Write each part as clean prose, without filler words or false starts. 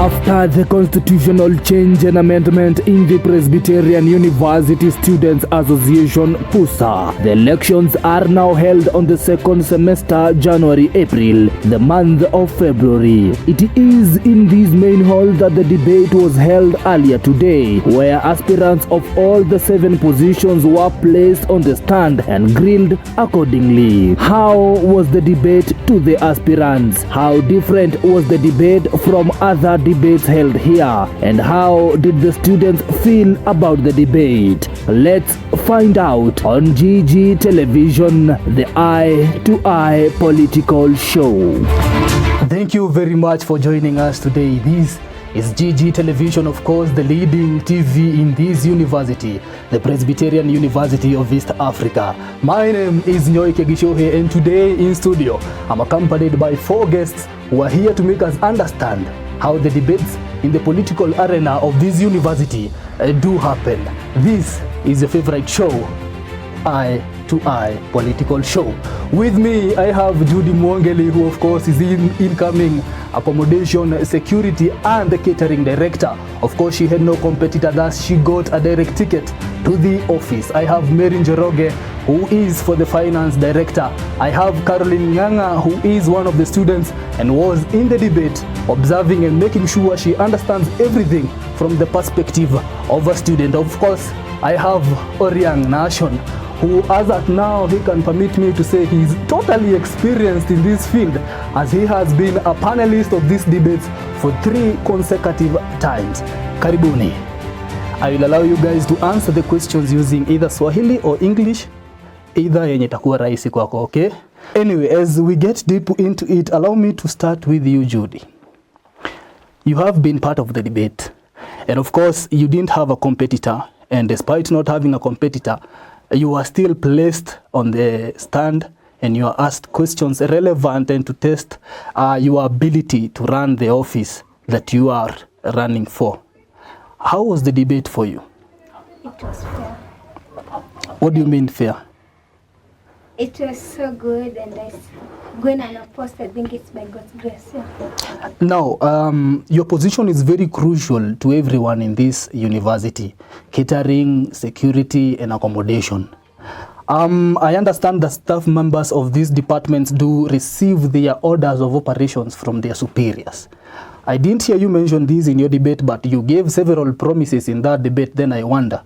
After the constitutional change and amendment in the Presbyterian University Students Association (PUSA), the elections are now held on the second semester, January-April, the month of February. It is in this main hall that the debate was held earlier today, where aspirants of all the 7 positions were placed on the stand and grilled accordingly. How was the debate to the aspirants? How different was the debate from other debates held here? And how did the students feel about the debate? Let's find out on GG Television, the Eye-to-Eye political show. Thank you very much for joining us today. This is GG Television, of course, the leading TV in this university, the Presbyterian University of East Africa. My name is Nyoike Gishohe, and today in studio, I'm accompanied by 4 guests who are here to make us understand how the debates in the political arena of this university do happen. This is your favorite show, Eye-to-Eye political show. With me, I have Judy Mwongeli, who of course is incoming accommodation, security and the catering director. Of course, she had no competitor, thus she got a direct ticket to the office. I have Mary Njoroge, who is for the finance director. I have Caroline Nganga, who is one of the students and was in the debate, observing and making sure she understands everything from the perspective of a student. Of course, I have Oriang Nation, who as at now he can permit me to say he's totally experienced in this field, as he has been a panelist of these debates for 3 consecutive times. Karibuni. I will allow you guys to answer the questions using either Swahili or English, either yenye takuwa rahisi kwako, okay? Anyway, as we get deep into it, allow me to start with you, Judy. You have been part of the debate, and of course you didn't have a competitor, and despite not having a competitor, you are still placed on the stand and you are asked questions relevant and to test your ability to run the office that you are running for. How was the debate for you? It was fair. What do you mean fair? It was so good, and going unopposed, I think it's by God's grace. Yeah. Now, your position is very crucial to everyone in this university: catering, security, and accommodation. I understand that staff members of these departments do receive their orders of operations from their superiors. I didn't hear you mention this in your debate, but you gave several promises in that debate. Then I wonder,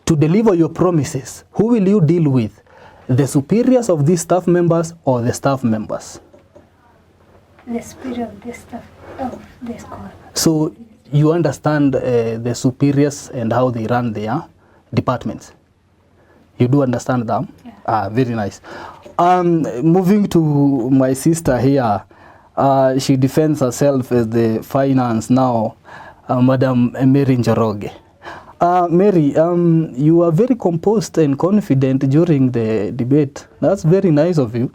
to deliver your promises, who will you deal with? The superiors of these staff members or the staff members? The superior of the staff of the school. So you understand the superiors and how they run their departments? You do understand them? Yeah. Very nice. Moving to my sister here, she defends herself as the finance now, Madam Mary Njoroge. Mary, you are very composed and confident during the debate. That's very nice of you.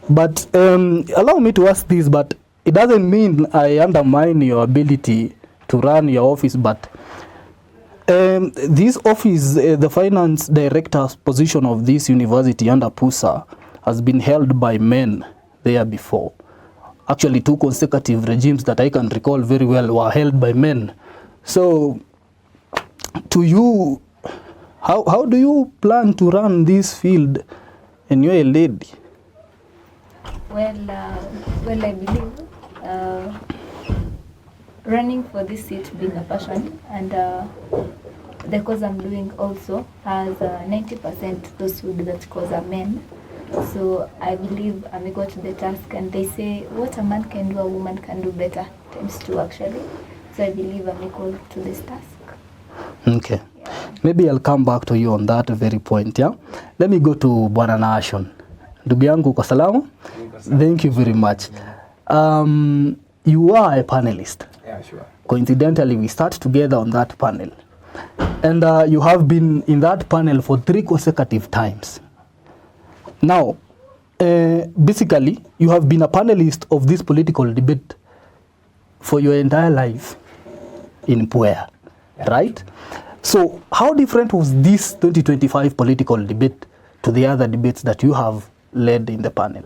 But allow me to ask this, but it doesn't mean I undermine your ability to run your office, but this office, the finance director's position of this university under PUSA, has been held by men there before. Actually, 2 consecutive regimes that I can recall very well were held by men. So, to you, how do you plan to run this field, and you're a lady? Well, I believe running for this seat being a passion, and the cause I'm doing also has 90% those who do that cause are men. So I believe I'm equal to the task, and they say what a man can do, a woman can do better times 2 actually. So I believe I'm equal to this task. Okay. Yeah. Maybe I'll come back to you on that very point, yeah? Let me go to Bwana Nation. Ndugu yangu kwa salama? Thank you very much. You are a panelist. Yeah, sure. Coincidentally, we start together on that panel. And you have been in that panel for 3 consecutive times. Now, basically, you have been a panelist of this political debate for your entire life in Puea, right? So how different was this 2025 political debate to the other debates that you have led in the panel?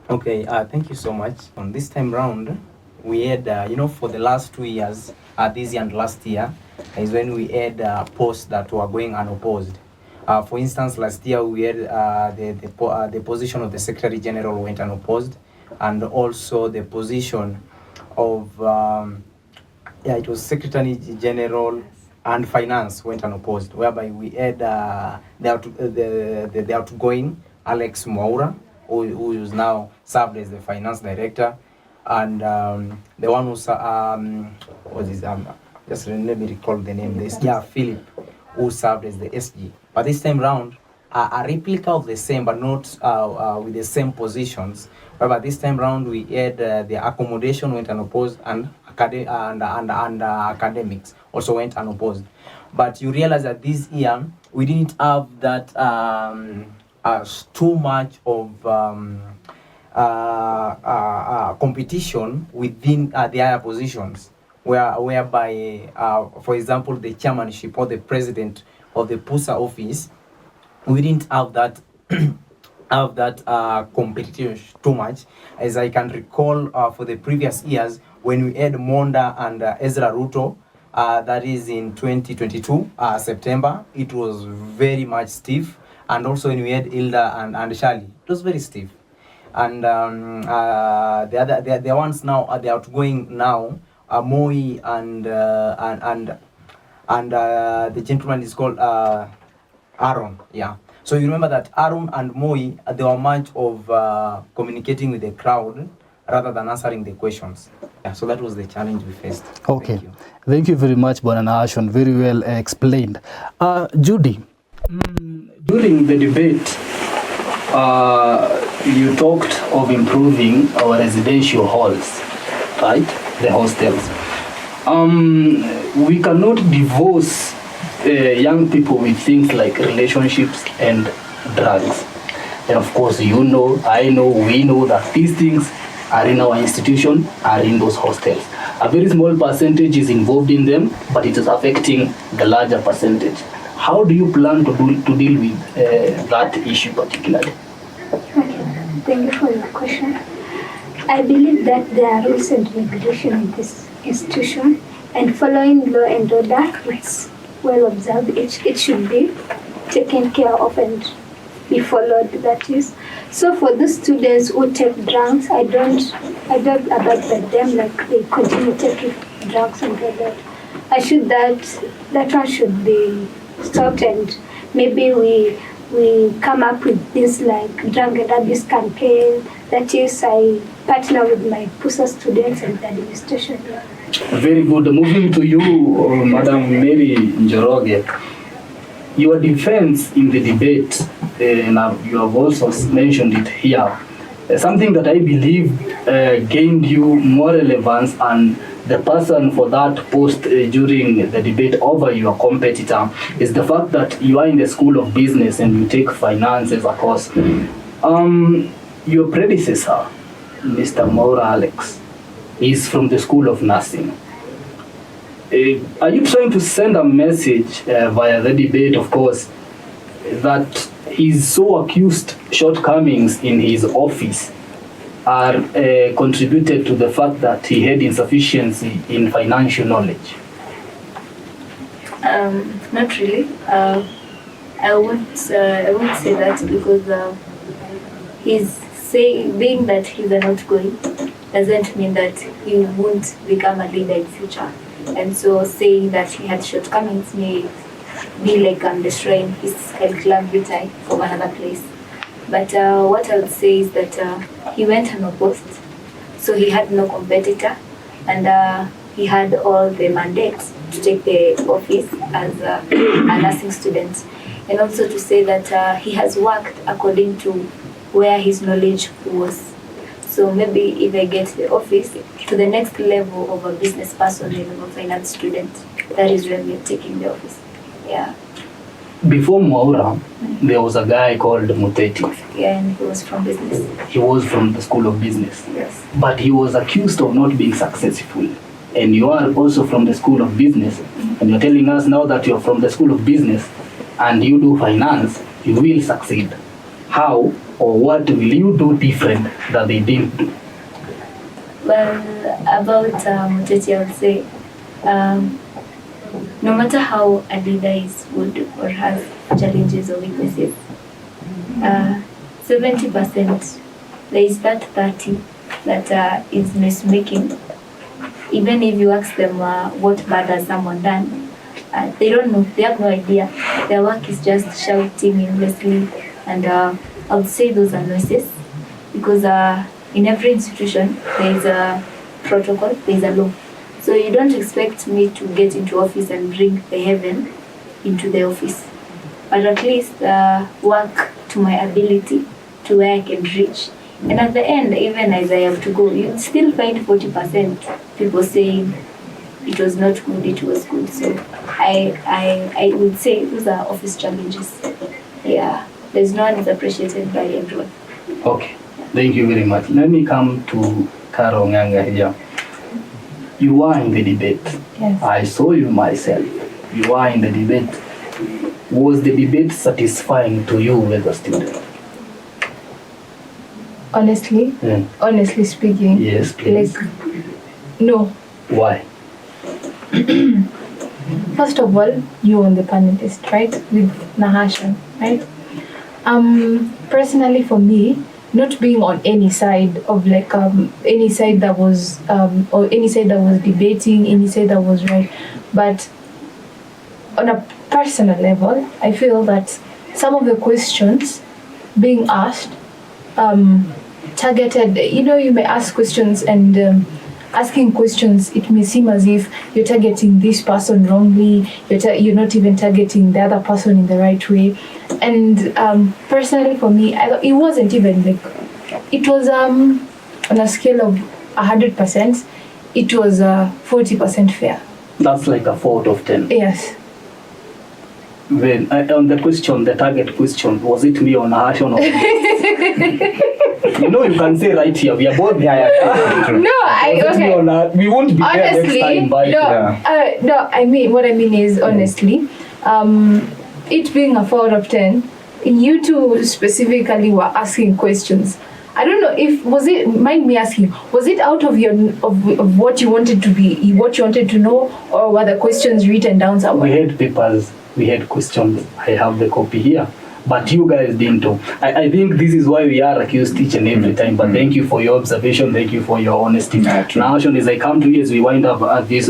Okay, thank you so much. On this time round, we had, for the last 2 years, this year and last year, is when we had posts that were going unopposed. For instance, last year we had the position of the Secretary General went unopposed, and also the position of it was Secretary General and Finance went unopposed, whereby we had the outgoing Alex Moura, who is now served as the Finance Director, and the one who's just let me recall the name. Philip, who served as the SG. But this time round, a replica of the same, but not with the same positions. But this time round, we had the accommodation went unopposed, and academics also went unopposed. But you realize that this year we didn't have that too much of competition within the higher positions, whereby, for example, the chairmanship or the president of the PUSA office, we didn't have that competition too much. As I can recall, for the previous years, when we had Monda and Ezra Ruto, that is in 2022 September, it was very much stiff. And also when we had Hilda and Charlie, it was very stiff. And the ones now, the outgoing now, Moi and the gentleman is called Aaron. Yeah. So you remember that Aaron and Moi, they were much of communicating with the crowd rather than answering the questions. Yeah, so that was the challenge we faced. Okay. Thank you very much, Bwana Nashon. Very well explained. Judy, during the debate, you talked of improving our residential halls, right? The hostels. We cannot divorce young people with things like relationships and drugs. And of course, you know, I know, we know that these things are in our institution, are in those hostels. A very small percentage is involved in them, but it is affecting the larger percentage. How do you plan to deal with that issue particularly? Okay, thank you for your question. I believe that there are rules and regulations in this institution, and following law and order, it's well observed. It should be taken care of and be followed, that is. So for the students who take drugs, I don't abide by them, like they continue taking drugs and all that. That one should be stopped, and maybe we come up with this like drug and abuse campaign. That is, I partner with my PUSA students and the administration. Very good. Moving to you, Madam Mary Njoroge. Your defense in the debate, and you have also mentioned it here, something that I believe gained you more relevance and the person for that post during the debate over your competitor is the fact that you are in the School of Business and you take finance as a course. Your predecessor, Mr. Maura Alex, is from the School of Nursing. Are you trying to send a message via the debate, of course, that his so accused shortcomings in his office are contributed to the fact that he had insufficiency in financial knowledge? Not really. I won't say that, because being that he's an outgoing doesn't mean that he won't become a leader in future. And so saying that he had shortcomings may be like destroying his curriculum vitae from another place. But what I would say is that he went unopposed, so he had no competitor, and he had all the mandates to take the office as a nursing student. And also to say that he has worked according to where his knowledge was. So maybe if I get the office to the next level of a business person and of a finance student, that is when we're taking the office. Yeah. Before Mwaura, there was a guy called Muteti. Yeah, and he was from business. He was from the School of Business. Yes. But he was accused of not being successful. And you are also from the School of Business. And you're telling us now that you're from the School of Business and you do finance, you will succeed. How or what will you do different that they didn't do? Well, about Muteti, I would say, no matter how a leader is good or has challenges or weaknesses, 70%, there is that 30 that is mismaking. Even if you ask them what bad has someone done, they don't know, they have no idea. Their work is just shouting endlessly, and I would say those are noises, because in every institution there is a protocol, there is a law. So you don't expect me to get into office and bring the heaven into the office, but at least work to my ability to where I can reach. And at the end, even as I have to go, you still find 40% people saying it was not good, it was good. So I would say those are office challenges. Yeah, there's no one is appreciated by everyone. Okay, thank you very much. Let me come to Karo Nganga here. You are in the debate. Yes. I saw you myself. You are in the debate. Was the debate satisfying to you as a student? Honestly, honestly speaking, Yes, please. like, no. Why? First of all, you on the panelist, right? With Nahashan, right? Personally for me, not being on any side of like any side that was or any side that was debating, any side that was right, but on a personal level, I feel that some of the questions being asked targeted, you may ask questions, and asking questions, it may seem as if you're targeting this person wrongly, you're not even targeting the other person in the right way. And personally for me, it wasn't even like, it was on a scale of 100%, it was 40% fair. That's like a 4 out of 10. Yes. When on the question, the target question, was it me or Nahashan or you can say right here, we are both there. No, okay. We won't be Honestly, there next time. But no, what I mean is, honestly, it being a 4 out of 10, you two specifically were asking questions. I don't know mind me asking, was it out of of what you wanted to be, what you wanted to know, or were the questions written down somewhere? We had papers, we had questions. I have the copy here. But you guys didn't know. I think this is why we are accused each and every time. But thank you for your observation. Thank you for your honesty. Now, as I come to you, as we wind up at this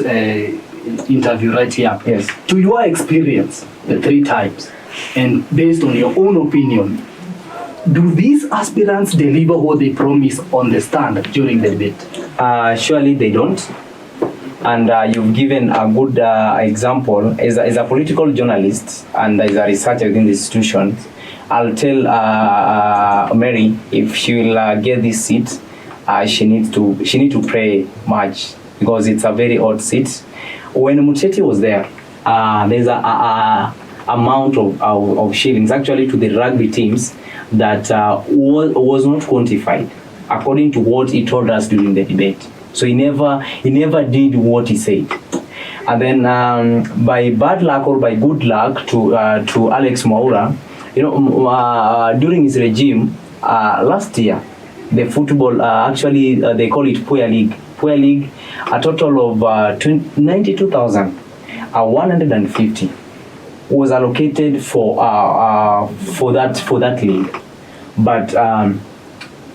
interview right here. Yes. To your experience, the 3 times, and based on your own opinion, do these aspirants deliver what they promise on the stand during the debate? Surely they don't. And you've given a good example. As a political journalist and as a researcher within the institution, I'll tell Mary, if she will get this seat, she need to pray much, because it's a very odd seat. When Muteti was there, there's a amount of shillings actually to the rugby teams that was not quantified according to what he told us during the debate. So he never did what he said. And then by bad luck or by good luck to Alex Mwaura, during his regime last year, the football actually they call it Puea League. Puea League, a total of 92,150 was allocated for that league, but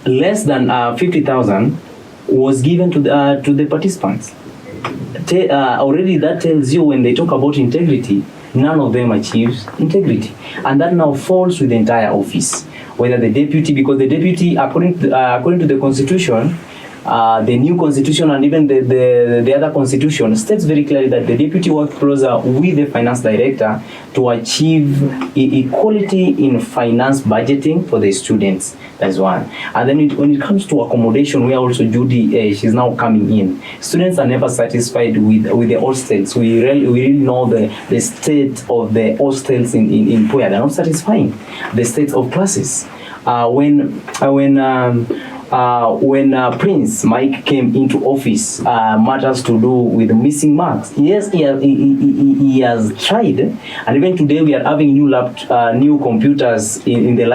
less than 50,000 was given to the participants. Already that tells you, when they talk about integrity, none of them achieves integrity, and that now falls with the entire office, whether the deputy, because the deputy, according to the constitution, the new constitution and even the other constitution states very clearly that the deputy works closer with the finance director to achieve equality in finance budgeting for the students. That's one. And then when it comes to accommodation, where also Judy she's now coming in, students are never satisfied with the hostels. We really know the state of the hostels in Puea. They're not satisfying. The state of classes. When Prince Mike came into office, matters to do with missing marks. Yes, he has tried, and even today we are having new computers in the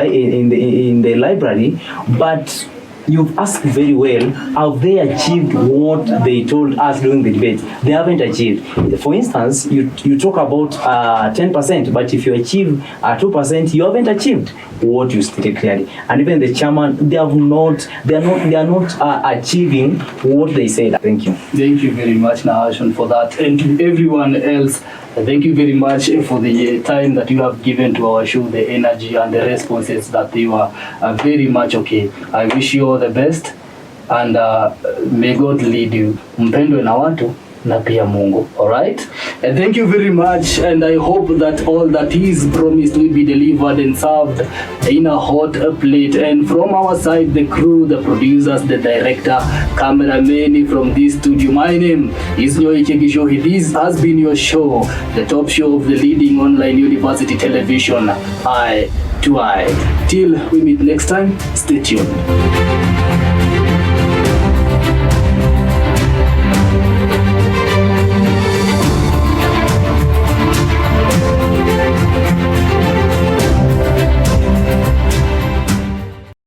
library, but you've asked very well, have they achieved what they told us during the debate? They haven't achieved. For instance, you talk about 10%, but if you achieve 2%, you haven't achieved what you stated clearly. And even the chairman, they are not achieving what they said. Thank you. Thank you very much, Nahashon, for that. And to everyone else, thank you very much for the time that you have given to our show, the energy and the responses that they were very much okay. I wish you all the best, and may God lead you. Mpendwe na watu na pia Mungu. All right? And thank you very much, and I hope that all that is promised will be delivered and served in a hot plate. And from our side, the crew, the producers, the director, cameraman from this studio, my name is Nyoiche Gishohi. This has been your show, the top show of the leading online university television, Eye to Eye. Till we meet next time, stay tuned.